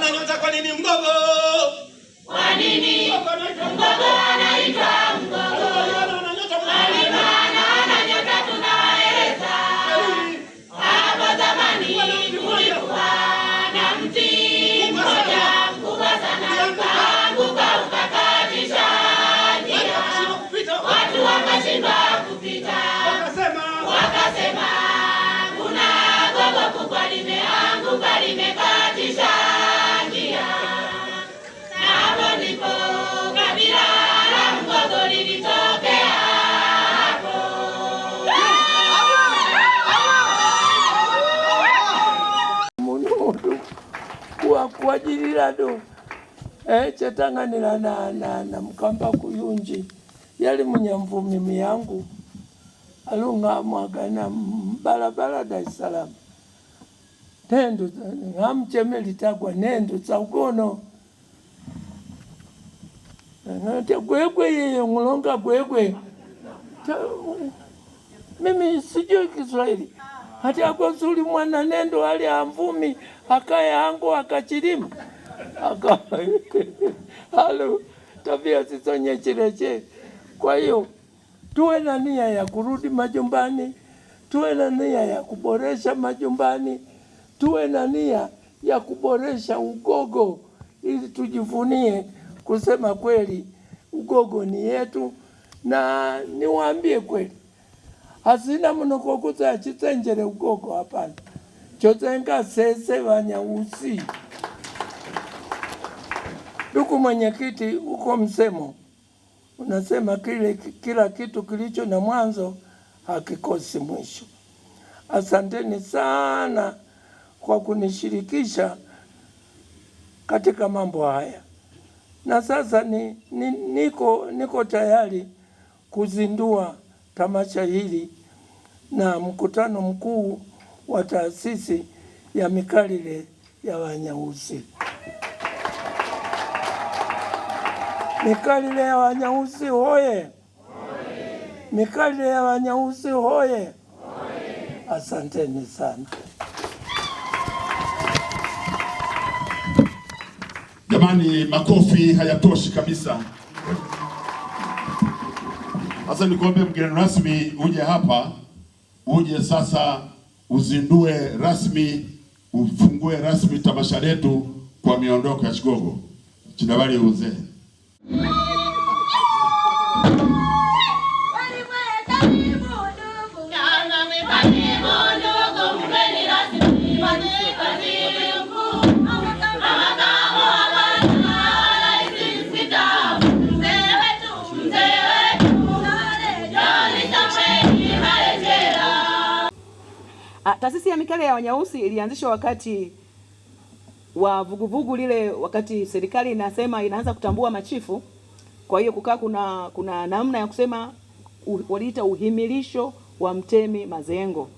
Wananyota kwa nini mgogo? Kwa nini mgogo anaitwa mgogo? Alimana ananyota tunaeleza. Hapo zamani kulikuwa na mti mmoja mkubwa sana, ukaanguka ukakatisha njia. Watu wakashindwa kupita. Wakasema kuna gogo kubwa limeanguka limekatisha njia. Na hapo ndipo kabila la mgogo lilitokea hapo. Munudu kuajirira do chetanganira na mkamba kuyunji yali munyamvumi miyangu alunga mwagana barabara Dar es Salaam nendo ngamchemeli tagwa nendo saugono nante gwegwe yeye ngulonga gwegwe mimi sijui Kiswahili hata akosuli mwana nendo ali amvumi akaya angu akachirimu halo tabia sisonye chireche. Kwa hiyo tuwe na nia ya kurudi majumbani, tuwe na nia ya kuboresha majumbani, tuwe na nia ya kuboresha Ugogo ili tujivunie kusema kweli Ugogo ni yetu. Na niwaambie kweli hasina mnokokuza ya chisenjere Ugogo hapana. Chotenga sese Wanyausi. Ndugu mwenyekiti, uko msemo unasema kila kitu kilicho na mwanzo hakikosi mwisho. Asanteni sana kwa kunishirikisha katika mambo haya. Na sasa niko tayari kuzindua tamasha hili na mkutano mkuu wa taasisi ya Mikalile ya Wanyausi. Mikalile ya Wanyausi hoye! Mikalile ya Wanyausi hoye! Asanteni sana. Jamani, makofi hayatoshi kabisa. Sasa nikuombe mgeni rasmi uje hapa, uje sasa uzindue rasmi, ufungue rasmi tamasha letu kwa miondoko ya Kigogo. Chidabali uzee. Taasisi ya Mikalile ya Wanyausi ilianzishwa wakati wa vuguvugu lile, wakati serikali inasema inaanza kutambua machifu. Kwa hiyo kukaa kuna namna ya kusema waliita uhimilisho wa Mtemi Mazengo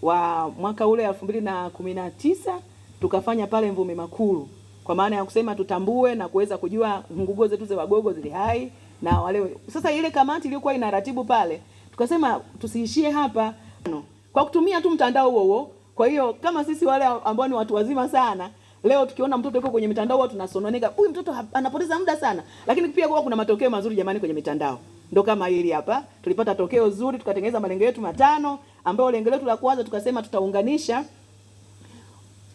wa mwaka ule 2019 tukafanya pale Mvumi Makulu, kwa maana ya kusema tutambue na kuweza kujua ngugo zetu za Wagogo zile hai na wale. Sasa ile kamati iliyokuwa inaratibu pale tukasema tusiishie hapa kwa kutumia tu mtandao huo. Kwa hiyo kama sisi wale ambao ni watu wazima sana, leo tukiona mtoto yuko kwenye mitandao huwa tunasononeka, huyu mtoto anapoteza muda sana. Lakini pia kuna matokeo mazuri jamani kwenye mitandao. Ndio kama hili hapa. Tulipata tokeo zuri, tukatengeneza malengo yetu 5, ambayo lengo letu la kwanza tukasema tutaunganisha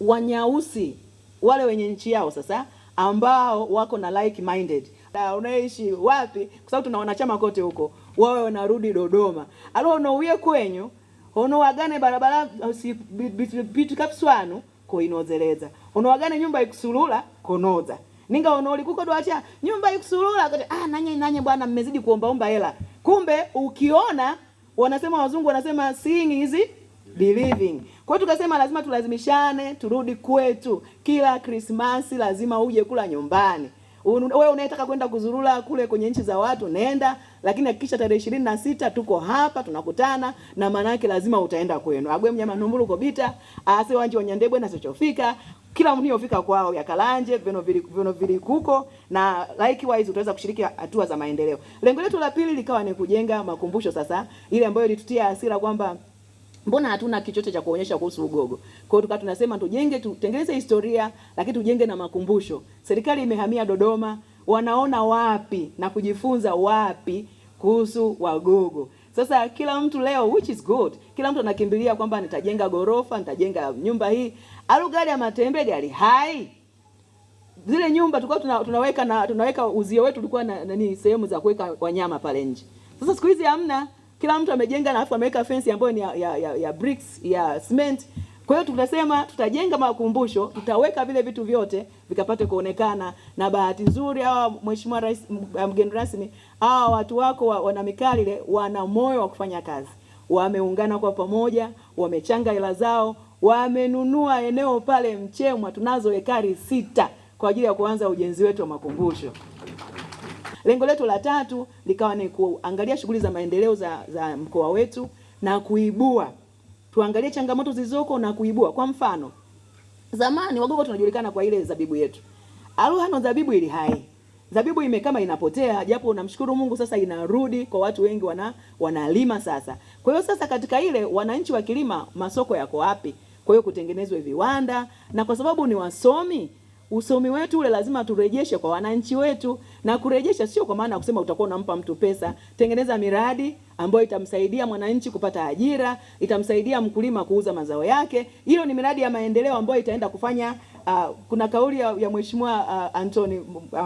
Wanyausi wale wenye nchi yao sasa ambao wako na like minded. Unaishi wapi? Kwa sababu tuna wanachama kote huko. Wawe wanarudi Dodoma. Alo nouye kwenyu ono wagane barabara bitu kapswanu ko inozeleza. Ono wagane nyumba ikusulula konoza. Ninga ono likuko doacha nyumba ikusulula nanye bwana mmezidi kuomba hela. Kumbe ukiona wanasema wazungu wanasema seeing is believing. Kwa hiyo tukasema lazima tulazimishane turudi kwetu. Kila Krismasi lazima uje kula nyumbani. Wewe unayetaka kwenda kuzurula kule kwenye nchi za watu nenda, lakini hakikisha tarehe 26 tuko hapa tunakutana, na maana yake lazima utaenda kwenu. Agwe mnyama numbulu kobita, ase wanje wanyandebwe na sochofika, kila mtu yofika kwao ya Kalanje, vino vili kuko, na likewise utaweza kushiriki hatua za maendeleo. Lengo letu la pili likawa ni kujenga makumbusho sasa, ile ambayo ilitutia hasira kwamba mbona hatuna kichochote cha kuonyesha kuhusu Ugogo? Kwa hiyo tunasema tutengeneze historia, lakini tujenge na makumbusho. Serikali imehamia Dodoma, wanaona wapi na kujifunza wapi kuhusu Wagogo? Sasa kila mtu leo, which is good, kila mtu anakimbilia kwamba nitajenga gorofa, nitajenga nyumba hii. Gari ya Matembe gari hai. Zile nyumba tulikuwa tunaweka uzio wetu, tulikuwa na sehemu za kuweka wanyama pale nje. Sasa siku hizi hamna. Kila mtu amejenga na afu ameweka fence ambayo ni ya bricks, ya cement. Kwa hiyo tunasema tutajenga makumbusho, tutaweka vile vitu vyote vikapate kuonekana. Na bahati nzuri hawa Mheshimiwa Rais, mgeni rasmi, hawa watu wako wana Mikalile wana moyo wa kufanya kazi. Wameungana kwa pamoja, wamechanga hela zao, wamenunua eneo pale Mchemwa, tunazo ekari 6 kwa ajili ya kuanza ujenzi wetu wa makumbusho. Lengo letu la 3 likawa ni kuangalia shughuli za maendeleo za mkoa wetu na kuibua. Tuangalie changamoto zilizoko na kuibua. Kwa mfano, zamani Wagogo tunajulikana kwa ile zabibu yetu. Hano zabibu ili hai. Zabibu imekama inapotea, japo namshukuru Mungu sasa inarudi kwa watu wengi wanalima sasa. Kwa hiyo sasa katika ile wananchi wa kilima, masoko yako wapi? Kwa hiyo kutengenezwe viwanda, na kwa sababu ni wasomi, usomi wetu ule lazima turejeshe kwa wananchi wetu. Na kurejesha sio kwa maana kusema utakuwa unampa mtu pesa. Tengeneza miradi ambayo itamsaidia mwananchi kupata ajira, itamsaidia mkulima kuuza mazao yake. Hilo ni miradi ya maendeleo ambayo itaenda kufanya kuna kauli ya Mheshimiwa Anthony,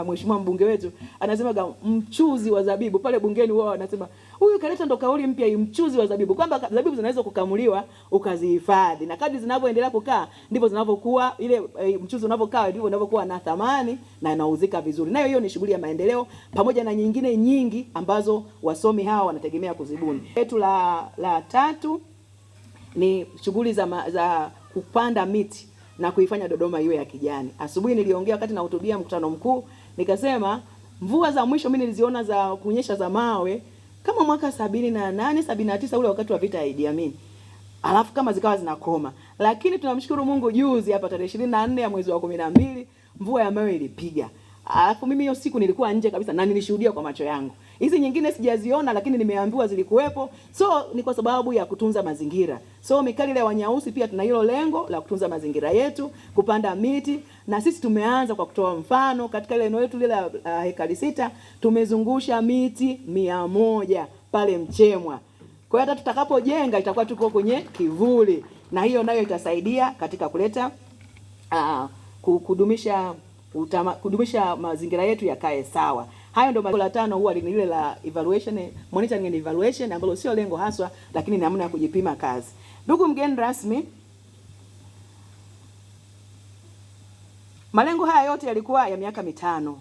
Mheshimiwa mbunge wetu, anasema mchuzi wa zabibu pale bungeni. Wao wanasema huyu kaleta ndo kauli mpya, mchuzi wa zabibu, kwamba zabibu zinaweza kukamuliwa ukazihifadhi, na kadri zinavyoendelea kukaa ndivyo zinavyokuwa, ile mchuzi unavyokaa ndivyo unavyokuwa na thamani na inauzika vizuri. Nayo hiyo ni shughuli ya maendeleo pamoja na nyingine nyingi ambazo wasomi hawa wanategemea kuzibuni. Letu la 3 ni shughuli za kupanda miti na kuifanya Dodoma iwe ya kijani. Asubuhi niliongea wakati na hutubia mkutano mkuu, nikasema mvua za mwisho mimi niliziona za kunyesha za mawe kama mwaka 78 79 ule wakati wa vita ya Idi Amin. Alafu kama zikawa zinakoma. Lakini tunamshukuru Mungu, juzi hapa tarehe 24 ya mwezi wa 12 mvua ya mawe ilipiga. Alafu mimi hiyo siku nilikuwa nje kabisa na nilishuhudia kwa macho yangu. Hizi nyingine sijaziona, lakini nimeambiwa zilikuwepo. So ni kwa sababu ya kutunza mazingira. So Mikalile Wanyausi pia tuna hilo lengo la kutunza mazingira yetu, kupanda miti, na sisi tumeanza kwa kutoa mfano. Katika ile eneo letu lile la ekari 6 tumezungusha miti 100 pale Mchemwa. Kwa hiyo hata tutakapojenga itakuwa tuko kwenye kivuli, na hiyo nayo itasaidia katika kuleta kudumisha mazingira yetu yakae sawa. Hayo ndio la 5 huwa ni ile la evaluation, monitoring and evaluation, ambalo sio lengo haswa, lakini ni namna ya kujipima kazi. Ndugu mgeni rasmi, malengo haya yote yalikuwa ya miaka 5.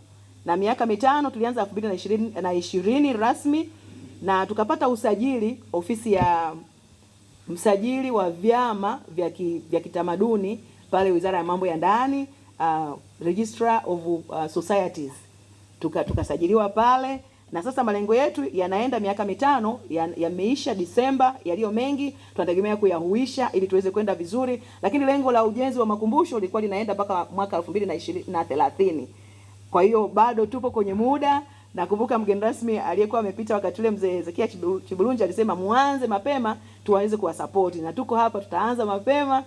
Na miaka 5 tulianza 2020 rasmi, na tukapata usajili, ofisi ya msajili wa vyama vya kitamaduni pale Wizara ya Mambo ya Ndani, Registrar of Societies. Tukasajiliwa pale, na sasa malengo yetu yanaenda miaka 5, yameisha Disemba, yaliyo mengi tunategemea kuyahuisha ili tuweze kwenda vizuri, lakini lengo la ujenzi wa makumbusho lilikuwa linaenda mpaka mwaka 2030. Kwa hiyo bado tupo kwenye muda. Nakumbuka mgeni rasmi aliyekuwa amepita wakati ule, mzee Zekia Chibulunja, alisema muanze mapema tuweze kuwasapoti, na tuko hapa, tutaanza mapema.